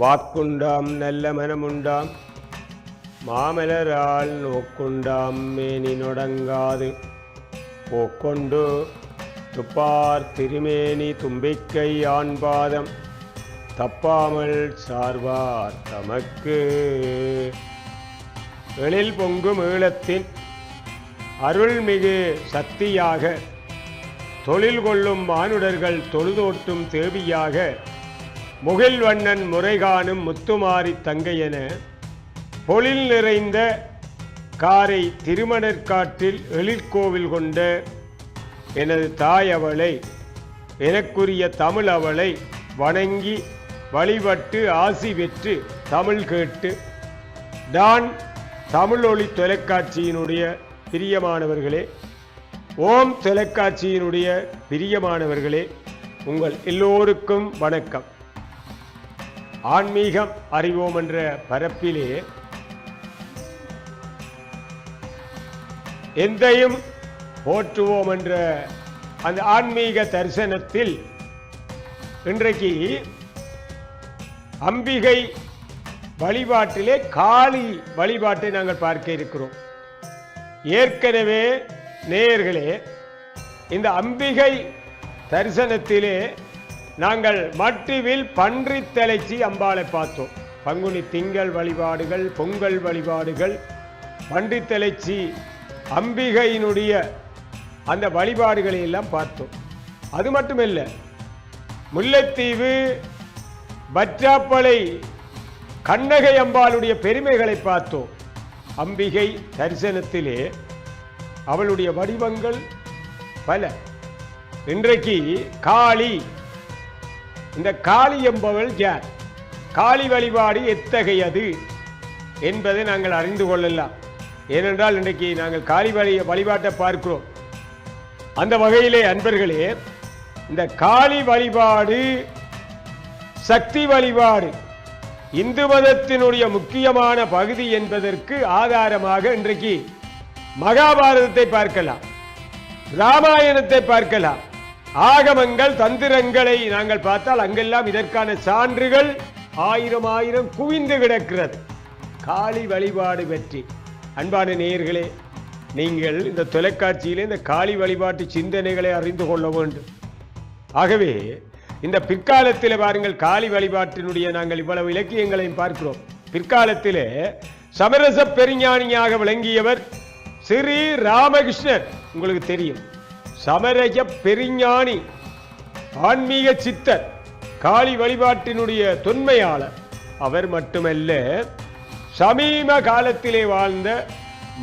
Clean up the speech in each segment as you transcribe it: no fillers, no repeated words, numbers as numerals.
வாக்குண்டாம் நல்ல மனமுண்டாம் மாமலரால் நோக்குண்டாம் மேனி நொடங்காது போக்கொண்டு துப்பார் திருமேனி தும்பிக்கை ஆண்பாதம் தப்பாமல் சார்வார் தமக்கு. எழில் பொங்கும் ஈழத்தின் அருள்மிகு சக்தியாக தொழில் கொள்ளும் மானுடர்கள் தொழுதோட்டும் தேவியாக முகில்வண்ணன் முறைகாணும் முத்துமாரி தங்கையென பொழில் நிறைந்த காரை திருமணற்காட்டில் எழிற்கோவில் கொண்ட எனது தாய் அவளை, எனக்குரிய தமிழ் அவளை வணங்கி வழிபட்டு ஆசி பெற்று தமிழ் கேட்டு டான் தமிழொலி தொலைக்காட்சியினுடைய பிரியமானவர்களே, ஓம் தொலைக்காட்சியினுடைய பிரியமானவர்களே, உங்கள் எல்லோருக்கும் வணக்கம். ஆன்மீகம் அறிவோம் என்ற பரப்பிலே எந்தையும் போற்றுவோம் என்ற அந்த ஆன்மீக தரிசனத்தில் இன்றைக்கு அம்பிகை வழிபாட்டிலே காளி வழிபாட்டை நாங்கள் பார்க்க இருக்கிறோம். ஏற்கனவே நேயர்களே, இந்த அம்பிகை தரிசனத்திலே நாங்கள் மட்டுவில் பன்றி தலைச்சி அம்பாளை பார்த்தோம். பங்குனி திங்கள் வழிபாடுகள், பொங்கல் வழிபாடுகள், பன்றி தலைச்சி அம்பிகையினுடைய அந்த வழிபாடுகளை எல்லாம் பார்த்தோம். அது மட்டுமல்ல, முல்லைத்தீவு பற்றாப்பளை கண்ணகை அம்பாளுடைய பெருமைகளை பார்த்தோம். அம்பிகை தரிசனத்திலே அவளுடைய வடிவங்கள் பல. இன்றைக்கு காளி, இந்த காளி என்பவள் யார், காளி வழிபாடு எத்தகையது என்பதை நாங்கள் அறிந்து கொள்ளலாம். ஏனென்றால் இன்றைக்கு நாங்கள் காளி வழிபாட்டை பார்க்கிறோம். அந்த வகையிலே அன்பர்களே, இந்த காளி வழிபாடு சக்தி வழிபாடு இந்து மதத்தினுடைய முக்கியமான பகுதி என்பதற்கு ஆதாரமாக இன்றைக்கு மகாபாரதத்தை பார்க்கலாம், ராமாயணத்தை பார்க்கலாம். ஆகமங்கள் தந்திரங்களை நாங்கள் பார்த்தால் அங்கெல்லாம் இதற்கான சான்றுகள் ஆயிரம் குவிந்து கிடக்கிறது. காளி வழிபாடு பற்றி அன்பான நேயர்களே, நீங்கள் இந்த தொலைக்காட்சியிலே இந்த காளி வழிபாட்டு சிந்தனைகளை அறிந்து கொள்ள வேண்டும். ஆகவே இந்த பிற்காலத்தில் பாருங்கள், காளி வழிபாட்டினுடைய நாங்கள் இவ்வளவு இலக்கியங்களையும் பார்க்கிறோம். பிற்காலத்திலே சமரச பெருஞானியாக விளங்கியவர் ஸ்ரீ ராமகிருஷ்ணர், உங்களுக்கு தெரியும். சமரச பெருஞானி, ஆன்மீக சித்தர், காளி வழிபாட்டினுடைய தொன்மையாளர். அவர் மட்டுமல்ல, சமீப காலத்திலே வாழ்ந்த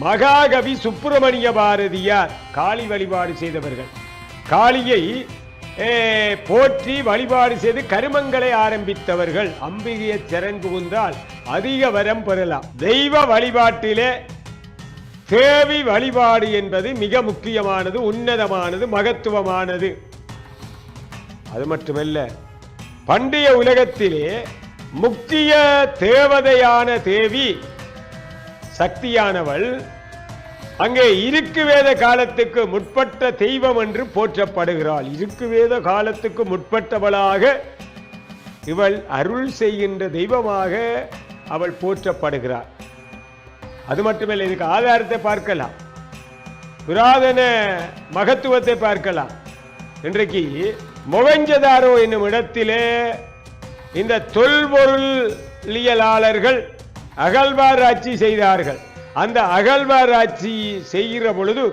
மகாகவி சுப்பிரமணிய பாரதியார் காளி வழிபாடு செய்தவர்கள். காளியை போற்றி வழிபாடு செய்து கருமங்களை ஆரம்பித்தவர்கள். அம்பிகையை சரண் புகுந்தால் அதிக வரம் பெறலாம். தெய்வ வழிபாட்டிலே தேவி வழிபாடு என்பது மிக முக்கியமானது, உன்னதமானது, மகத்துவமானது. அது மட்டுமல்ல, பண்டைய உலகத்திலே முக்கிய தேவதையான தேவி சக்தியானவள் அங்கே இருக்கு வேத காலத்துக்கு முற்பட்ட தெய்வம் என்று போற்றப்படுகிறாள். இருக்கு வேத காலத்துக்கு முற்பட்டவளாக இவள் அருள் செய்கின்ற தெய்வமாக அவள் போற்றப்படுகிறாள். அது மட்டுமல்ல, இதுக்கு ஆதாரத்தை பார்க்கலாம், புராதன மகத்துவத்தை பார்க்கலாம். இன்றைக்கு மொஹஞ்சதாரோ என்னும் இடத்திலே இந்த தொல்பொருளியலாளர்கள் அகழ்வாராய்ச்சி செய்தார்கள். அந்த அகழ்வாராய்ச்சி செய்கிற பொழுது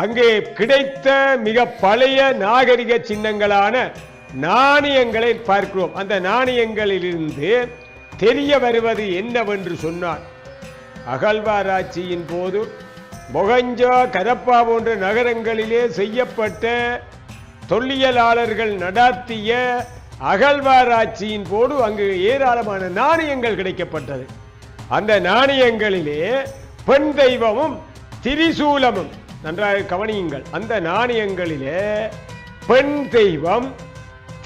அங்கே கிடைத்த மிக பழைய நாகரிக சின்னங்களான நாணயங்களை பார்க்கிறோம். அந்த நாணயங்களிலிருந்து தெரிய வருவது என்னவென்று சொன்னார், அகழ்வாராய்ச்சியின் போது மொஹஞ்சோ கரப்பா போன்ற நகரங்களிலே செய்யப்பட்ட தொல்லியலாளர்கள் நடாத்திய அகழ்வாராய்ச்சியின் போது அங்கு ஏராளமான நாணயங்கள் கிடைக்கப்பட்டது. அந்த நாணயங்களிலே பெண் தெய்வமும் திரிசூலமும், நன்றாக கவனியுங்கள், அந்த நாணயங்களிலே பெண் தெய்வம்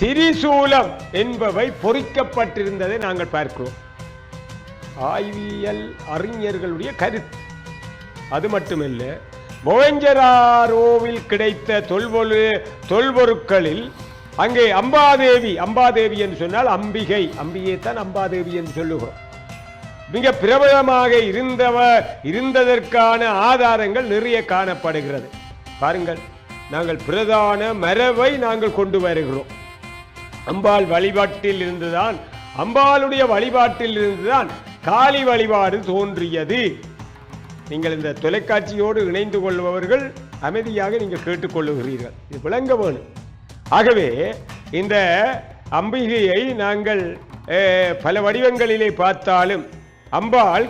திரிசூலம் என்பவை பொறிக்கப்பட்டிருந்ததை நாங்கள் பார்க்கிறோம். ஆய்வியல் அறிஞர்களுடைய கருத்து. அது மட்டுமல்ல, மொஹஞ்சதாரோவில் கிடைத்த தொல்பொருட்களில் அங்கே அம்பாதேவி, அம்பாதேவி என்று சொன்னால் அம்பிகை, அம்பிகை தான் அம்பாதேவி என்று சொல்லுகிறோம். மிக பிரபலமாக இருந்ததற்கான ஆதாரங்கள் நிறைய காணப்படுகிறது. பாருங்கள், நாங்கள் பிரதான மரபை நாங்கள் கொண்டு வருகிறோம். அம்பாள் வழிபாட்டில் இருந்துதான், அம்பாளுடைய வழிபாட்டில் இருந்துதான் காளி வழிபாடு தோன்றியது. நீங்கள் இந்த தொலைக்காட்சியோடு இணைந்து கொள்பவர்கள் அமைதியாக நீங்கள் கேட்டுக்கொள்ளுகிறீர்கள், இது விளங்க வேணும். ஆகவே இந்த அம்பிகையை நாங்கள் பல வடிவங்களிலே பார்த்தாலும் அம்பாள்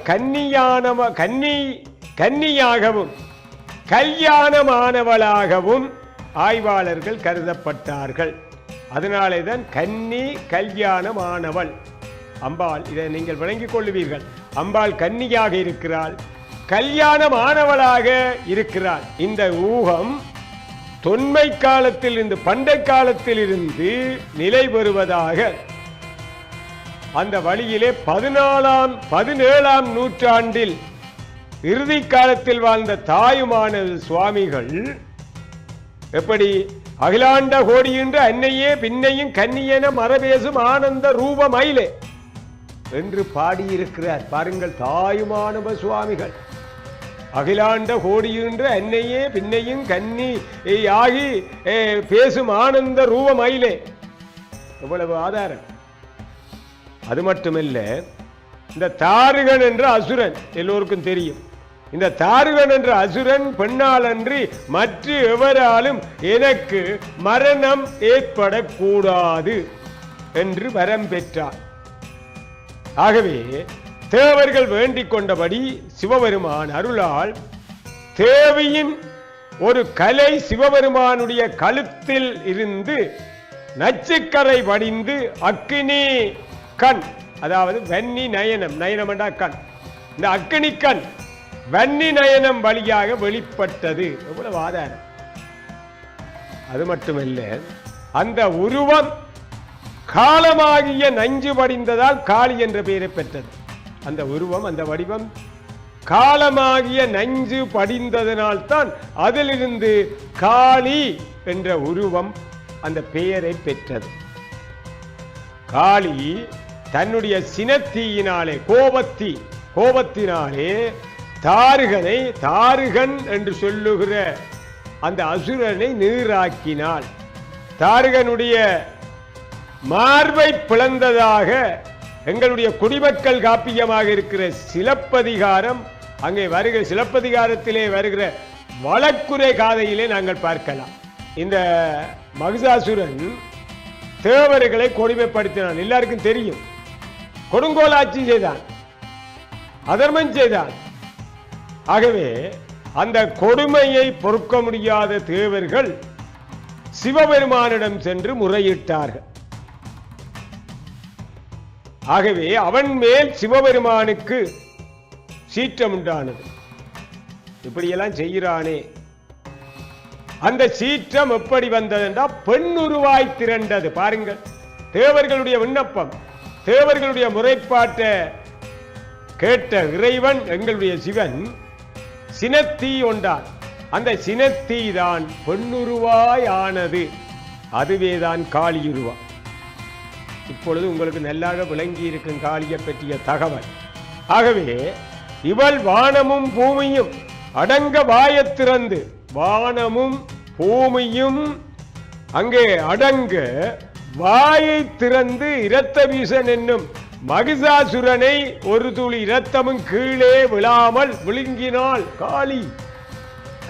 கன்னியாகவும் கல்யாணமானவளாகவும் ஆய்வாளர்கள் கருதப்பட்டார்கள். அதனாலே தான் கன்னி கல்யாணமானவள் அம்பாள். இதை நீங்கள் விளங்கிக் கொள்ளுவீர்கள். அம்பாள் கன்னியாக இருக்கிறாள், கல்யாணமானவளாக இருக்கிறாள். இந்த ஊகம் தொன்மை காலத்தில் இருந்து, பண்டை காலத்தில் இருந்து நிலை பெறுவதாக அந்த வழியிலே 17ஆம் நூற்றாண்டில் இறுதி காலத்தில் வாழ்ந்த தாயுமான சுவாமிகள் எப்படி அகிலாண்ட கோடியின்ற அன்னையே பின்னையும் கன்னியன மரபேசும் ஆனந்த ரூபமயிலே என்று பாடியிருக்கிறார். பாருங்கள், தாயுமானவ சுவாமிகள் அகிலாண்ட கோடியின்ற அன்னையே பின்னையும் கன்னி ஆகி பேசும் ஆனந்த ரூபமயிலே, எவ்வளவு ஆதாரம். அது மட்டுமல்ல, இந்த தாருகன் என்ற அசுரன் எல்லோருக்கும் தெரியும். இந்த தாருகன் என்ற அசுரன் பெண்ணால் அன்றி மற்ற எவராலும் எனக்கு மரணம் ஏற்படக்கூடாது என்று வரம் பெற்றார். ஆகவே தேவர்கள் வேண்டிக் கொண்டபடி சிவபெருமான் அருளால் தேவியின் ஒரு கலை சிவபெருமானுடைய கழுத்தில் இருந்து நச்சுக்கரை வடிந்து அக்கினி கண், அதாவது வன்னி நயனம், நயனம் என்றா கண், இந்த அக்கினி கண் வன்னி நயனம் வழியாக வெளிப்பட்டது. எவ்வளவு ஆதாரம். அது மட்டுமல்ல, அந்த உருவம் காலமாகிய நஞ்சு படிந்ததால் காளி என்ற பெயரை பெற்றது. அந்த உருவம், அந்த வடிவம் காலமாகிய நஞ்சு படிந்ததனால் தான் அதிலிருந்து காளி என்ற உருவம் அந்த பெயரை பெற்றது. காளி தன்னுடைய சினத்தீயினாலே, கோபத்தினாலே தாருகன் என்று சொல்லுகிற அந்த அசுரனை நீராக்கினாள். தாருகனுடைய மார்பை பிளந்ததாக எங்களுடைய குடிமக்கள் காப்பியமாக இருக்கிற சிலப்பதிகாரம், அங்கே வருகிற சிலப்பதிகாரத்திலே வருகிற வழக்குரை காதையிலே நாங்கள் பார்க்கலாம். இந்த மகிஷாசுரன் தேவர்களை கொடுமைப்படுத்தினான், எல்லாருக்கும் தெரியும். கொடுங்கோலாட்சி செய்தான், அதர்மம் செய்தான். ஆகவே அந்த கொடுமையை பொறுக்க முடியாத தேவர்கள் சிவபெருமானிடம் சென்று முறையிட்டார்கள். ஆகவே அவன் மேல் சிவபெருமானுக்கு சீற்றம் உண்டானது. இப்படியெல்லாம் செய்கிறானே, அந்த சீற்றம் எப்படி வந்தது என்றால் பெண்ணுருவாய் திரண்டது. பாருங்கள், தேவர்களுடைய விண்ணப்பம், தேவர்களுடைய முறைப்பாட்டை கேட்ட இறைவன் எங்களுடைய சிவன் சினத்தீ கொண்டான். அந்த சினத்தீ தான் பெண்ணுருவாய் ஆனது. அதுவேதான் காளியுருவா. இப்பொழுது உங்களுக்கு நல்லாக விளங்கி இருக்கும் காளியை பற்றிய தகவல். ஆகவே இவள் வானமும் பூமியும் அடங்க வாயத் திறந்து, வானமும் பூமியும் அங்கே அடங்க வாயை திறந்து இரத்த வீசன் என்னும் மகிஷாசுரனை ஒரு துளி இரத்தமும் கீழே விழாமல் விழுங்கினாள் காளி.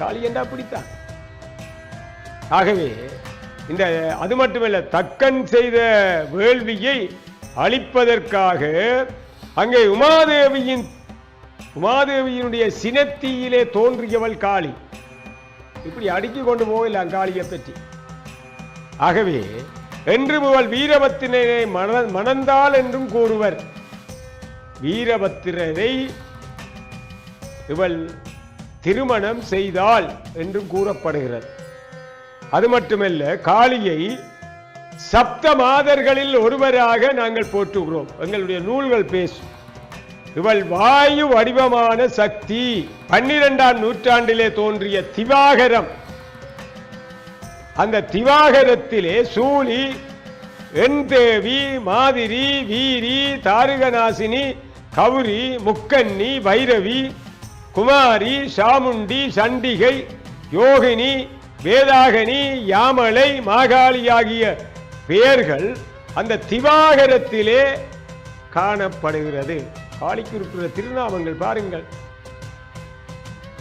காளி என்றா பிடித்தான். ஆகவே இந்த அது மட்டுமல்ல, தக்கன் செய்த வேள்வியை அழிப்பதற்காக அங்கே உமாதேவியினுடைய சினத்தீயிலே தோன்றியவள் காளி. இப்படி அடுக்கி கொண்டு போகலாம் காளியை பற்றி. ஆகவே என்று இவள் வீரபத்திரரை மணந்தாள் என்றும் கூறுவர். வீரபத்திரரை இவள் திருமணம் செய்தாள் என்றும் கூறப்படுகிறது. அது மட்டுமல்ல, காளியை சப்த மாதர்களில் ஒருவராக நாங்கள் போற்றுகிறோம். எங்களுடைய நூல்கள் பேசும். இவள் வாயு வடிவமான சக்தி. 12ஆம் நூற்றாண்டிலே தோன்றிய திவாகரம், அந்த திவாகரத்திலே சூழி, எண்தேவி, மாதிரி, வீரி, தாருகநாசினி, கௌரி, முக்கண்ணி, பைரவி, குமாரி, சாமுண்டி, சண்டிகை, யோகினி, வேதாகனி, யாமலை, மாகாளி ஆகிய பெயர்கள் அந்த திவாகரத்திலே காணப்படுகிறது. காளிக்கு இருக்கிற திருநாமங்கள் பாருங்கள்.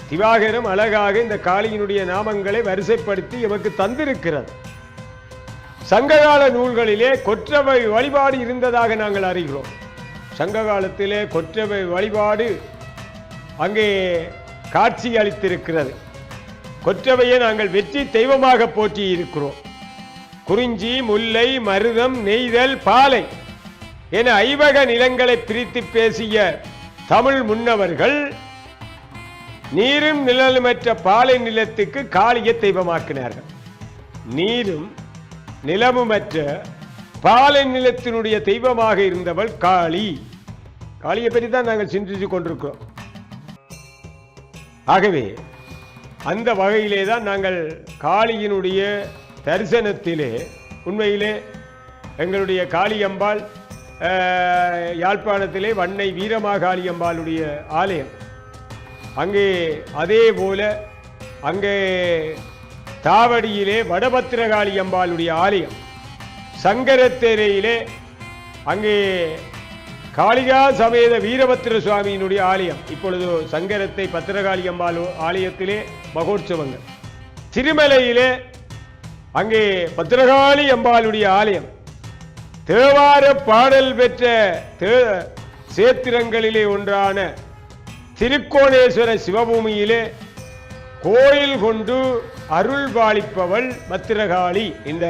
திவாகரம் அழகாக இந்த காளியினுடைய நாமங்களை வரிசைப்படுத்தி எமக்கு தந்திருக்கிறது. சங்ககால நூல்களிலே கொற்றவை வழிபாடு இருந்ததாக நாங்கள் அறிகிறோம். சங்க காலத்திலே கொற்றவை வழிபாடு அங்கே காட்சி அளித்திருக்கிறது. கொற்றவையை நாங்கள் வெற்றி தெய்வமாக போற்றி இருக்கிறோம். குறிஞ்சி, முல்லை, மருதம், நெய்தல், பாலை என ஐவக நிலங்களை பிரித்து பேசிய தமிழ் முன்னவர்கள் நீரும் நிழலுமற்ற பாலை நிலத்துக்கு காளியை தெய்வமாக்கினார்கள். நீரும் நிலமுமற்ற பாலை நிலத்தினுடைய தெய்வமாக இருந்தவள் காளி. காளியை பற்றி தான் நாங்கள் சிந்தித்துக் கொண்டிருக்கிறோம். ஆகவே அந்த வகையிலே தான் நாங்கள் காளியினுடைய தரிசனத்திலே உண்மையிலே எங்களுடைய காளியம்பாள் யாழ்ப்பாணத்திலே வன்னை வீரமாகாளியம்பாளுடைய ஆலயம், அங்கே அதே போல அங்கே தாவடியிலே வடபத்திரகாளியம்பாளுடைய ஆலயம், சங்கரத்தேரையிலே அங்கே காளிகா சமேத வீரபத்திர சுவாமியினுடைய ஆலயம், இப்பொழுது சங்கரத்தை பத்திரகாளி அம்பாள் ஆலயத்திலே மகோற்சவங்கள், திருமலையிலே அங்கே பத்திரகாளி அம்பாளுடைய ஆலயம், தேவார பாடல் பெற்ற சேத்திரங்களிலே ஒன்றான திருக்கோணேஸ்வர சிவபூமியிலே கோயில் கொண்டு அருள் பாலிப்பவள் பத்திரகாளி. இந்த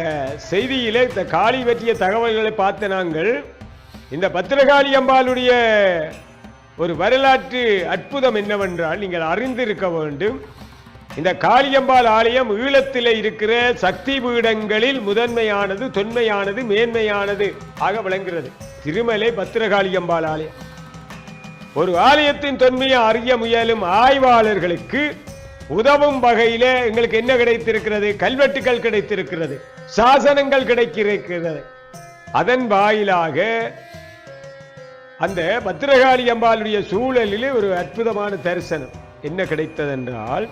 செய்தியிலே இந்த காளி பற்றிய தகவல்களை பார்த்த நாங்கள் இந்த பத்திரகாளி அம்பாளுடைய ஒரு வரலாற்று அற்புதம் என்னவென்றால் நீங்கள் அறிந்திருக்க வேண்டும். இந்த காளியம்பாள் ஆலயம் ஈழத்தில் இருக்கிற சக்தி பீடங்களில் முதன்மையானது, தொன்மையானது, மேன்மையானது ஆக விளங்குகிறது. திருமலை பத்திரகாளியம்பாள் ஆலயம். ஒரு ஆலயத்தின் தொன்மையை அறிய முயலும் ஆய்வாளர்களுக்கு உதவும் வகையிலே எங்களுக்கு என்ன கிடைத்திருக்கிறது? கல்வெட்டுகள் கிடைத்திருக்கிறது, சாசனங்கள் கிடைக்கிறது. அதன் வாயிலாக அந்த பத்திரகாளி அம்பாளுடைய சூழலிலே ஒரு அற்புதமான தரிசனம் என்ன கிடைத்ததென்றால்,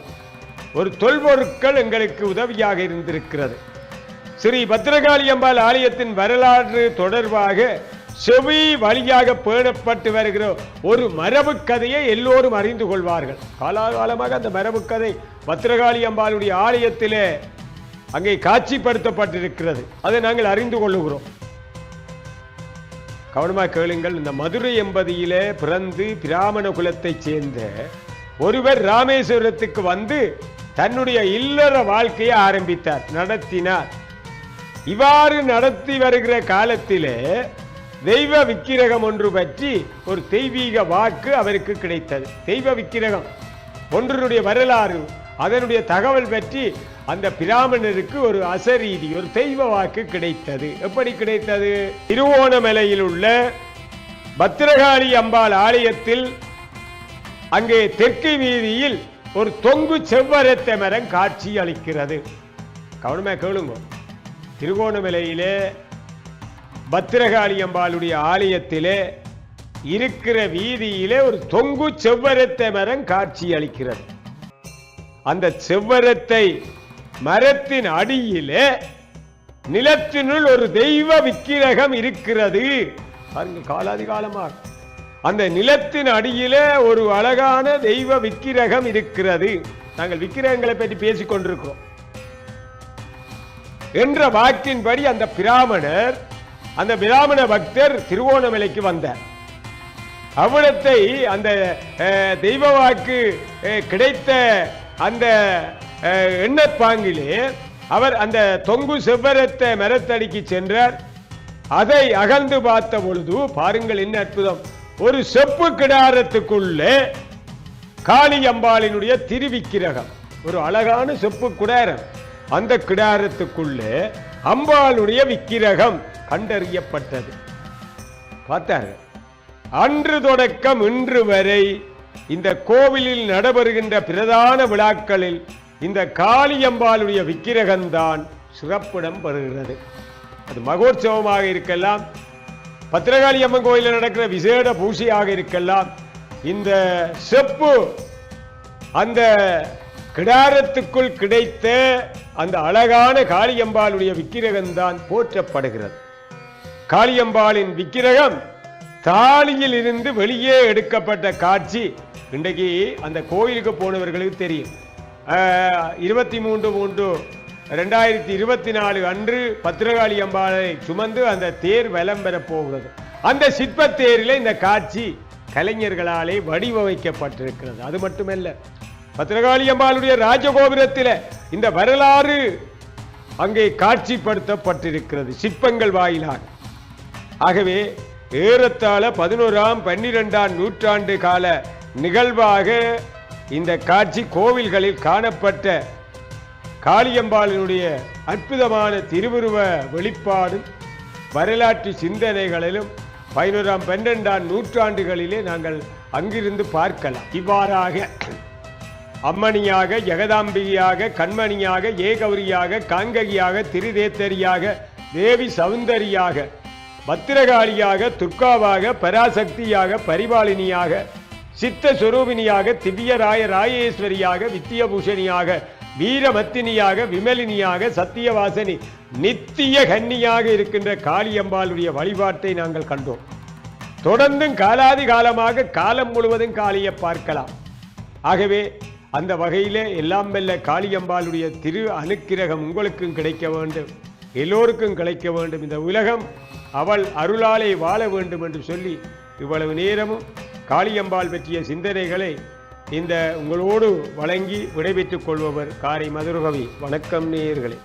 ஒரு தொல்பொருட்கள் எங்களுக்கு உதவியாக இருந்திருக்கிறது. ஸ்ரீ பத்திரகாளி அம்பாள் ஆலயத்தின் வரலாறு தொடர்பாக செவி வழியாக பேணப்பட்டு வருகிற ஒரு மரபு கதையை எல்லோரும் அறிந்து கொள்வார்கள். காலாகாலமாக அந்த மரபு கதை பத்திரகாளி அம்பாளுடைய ஆலயத்திலே அங்கே காட்சிப்படுத்தப்பட்டிருக்கிறது. அதை நாங்கள் அறிந்து கொள்ளுகிறோம். கவனமாக கேளுங்கள். இந்த மதுரை எம்பதியிலே பிறந்து பிராமண குலத்தைச் சேர்ந்த ஒருவர் ராமேஸ்வரத்துக்கு வந்து தன்னுடைய இல்லற வாழ்க்கையை ஆரம்பித்தார், நடத்தினார். இவ்வாறு நடத்தி வருகிற காலத்திலே தெய்வ விக்கிரகம் ஒன்று பற்றி ஒரு தெய்வீக வாக்கு அவருக்கு கிடைத்தது. தெய்வ விக்கிரகம் ஒன்றினுடைய வரலாறு, அதனுடைய தகவல் பற்றி அந்த பிராமணருக்கு ஒரு அசரீதி, ஒரு தெய்வ வாக்கு கிடைத்தது. எப்படி கிடைத்தது? திருவோணமலையில் உள்ள பத்திரகாளி அம்பாள் ஆலயத்தில் அங்கே தெற்கு வீதியில் ஒரு தொங்கு செவ்வரத்தை மரம் காட்சி அளிக்கிறது. கவனமாக கேளுங்க. திருகோணமலையிலே பத்திரகாளி அம்பாளுடைய ஆலயத்திலே இருக்கிற வீதியிலே ஒரு தொங்கு செவ்வரத்தை மரம் காட்சி அளிக்கிறது. அந்த செவ்வரத்தை மரத்தின் அடியிலே நிலத்தினுள் ஒரு தெய்வ விக்கிரகம் இருக்கிறது. காலாதி காலமாக அந்த நிலத்தின் அடியிலே ஒரு அழகான தெய்வ விக்கிரகம் இருக்கிறது. நாங்கள் விக்கிரகங்களை பற்றி பேசிக் கொண்டிருக்கிறோம் என்ற வாக்கின்படி அந்த பிராமணர், அந்த பிராமண பக்தர் திருவோணமலைக்கு வந்தார். அவ்விடத்தை அந்த தெய்வ வாக்கு கிடைத்த அந்த எண்ணப்பாங்கிலே அவர் அந்த தொங்கு செவ்வரத்தை மரத்தடிக்கு சென்றார். அதை அகழ்ந்து பார்த்த பொழுது பாருங்கள் என்ன அற்புதம்! ஒரு செப்பு கிடாரத்துக்குள்ளே காளி அம்பாளினுடைய திருவிக்கிரகம், ஒரு அழகான செப்பு கிடாரம். அந்த கிடாரத்துக்குள்ளே அம்பாளுடைய விக்கிரகம் கண்டறியப்பட்டது. பார்த்தார்கள். அன்று தொடக்கம் இன்று வரை இந்த கோவிலில் நடைபெறுகின்ற பிரதான விழாக்களில் இந்த காளியம்பாளுடைய விக்கிரகம்தான் சிறப்பிடம் பெறுகிறது. அது மகோற்சவமாக இருக்கலாம், பத்திரகாளி அம்மன் கோயிலில் நடக்கிற விசேட பூசையாக இருக்கலாம். இந்த செப்பு அந்த கிடாரத்துக்குள் கிடைத்த அந்த அழகான காளியம்பாளுடைய விக்கிரகம்தான் போற்றப்படுகிறது. காளியம்பாளின் விக்கிரகம் தாலியில் இருந்து வெளியே எடுக்கப்பட்ட காட்சி இன்றைக்கு அந்த கோயிலுக்கு போனவர்களுக்கு தெரியும். 23/3/2024 அன்று பத்திரகாளி அம்பாளை சுமந்து அந்த தேர் வலம் பெற போகிறது. அந்த சிற்ப தேரில் இந்த காட்சி கலைஞர்களாலே வடிவமைக்கப்பட்டிருக்கிறது. அது மட்டுமல்ல, பத்திரகாளி அம்பாளுடைய ராஜகோபுரத்தில் இந்த வரலாறு அங்கே காட்சிப்படுத்தப்பட்டிருக்கிறது சிற்பங்கள் வாயிலாக. ஆகவே ஏறத்தாழ 11ஆம் 12ஆம் நூற்றாண்டு கால நிகழ்வாக இந்த காட்சி கோவில்களில் காணப்பட்ட காளியம்பாளினுடைய அற்புதமான திருவுருவ வெளிப்பாடும் வரலாற்று சிந்தனைகளிலும் 11ஆம் 12ஆம் நூற்றாண்டுகளிலே நாங்கள் அங்கிருந்து பார்க்கலாம். இவ்வாறாக அம்மணியாக, ஜெகதாம்பிகையாக, கண்மணியாக, ஏகௌரியாக, காங்ககியாக, திரிதேத்தரியாக, தேவி சௌந்தரியாக, பத்திரகாளியாக, துர்காவாக, பராசக்தியாக, பரிபாலினியாக, சித்த சுரூபினியாக, திவ்யராய ராயேஸ்வரியாக, வித்தியபூஷணியாக, வீரமத்தினியாக, விமலினியாக, சத்தியவாசனி, நித்திய கன்னியாக இருக்கின்ற காளியம்பாளுடைய வழிபாட்டை நாங்கள் கண்டோம். தொடர்ந்தும் காலாதி காலமாக காலம் முழுவதும் காளியை பார்க்கலாம். ஆகவே அந்த வகையிலே எல்லாம் வெல்ல காளியம்பாளுடைய திரு அனுக்கிரகம் உங்களுக்கும் கிடைக்க வேண்டும், எல்லோருக்கும் கிடைக்க வேண்டும். இந்த உலகம் அவள் அருளாலே வாழ வேண்டும் என்று சொல்லி இவ்வளவு நேரமும் காளியம்பாள் பற்றிய சிந்தனைகளை இந்த உங்களோடு வழங்கி விடைபெற்றுக் கொள்பவர் காரை மதுரகவி. வணக்கம் நேயர்களே.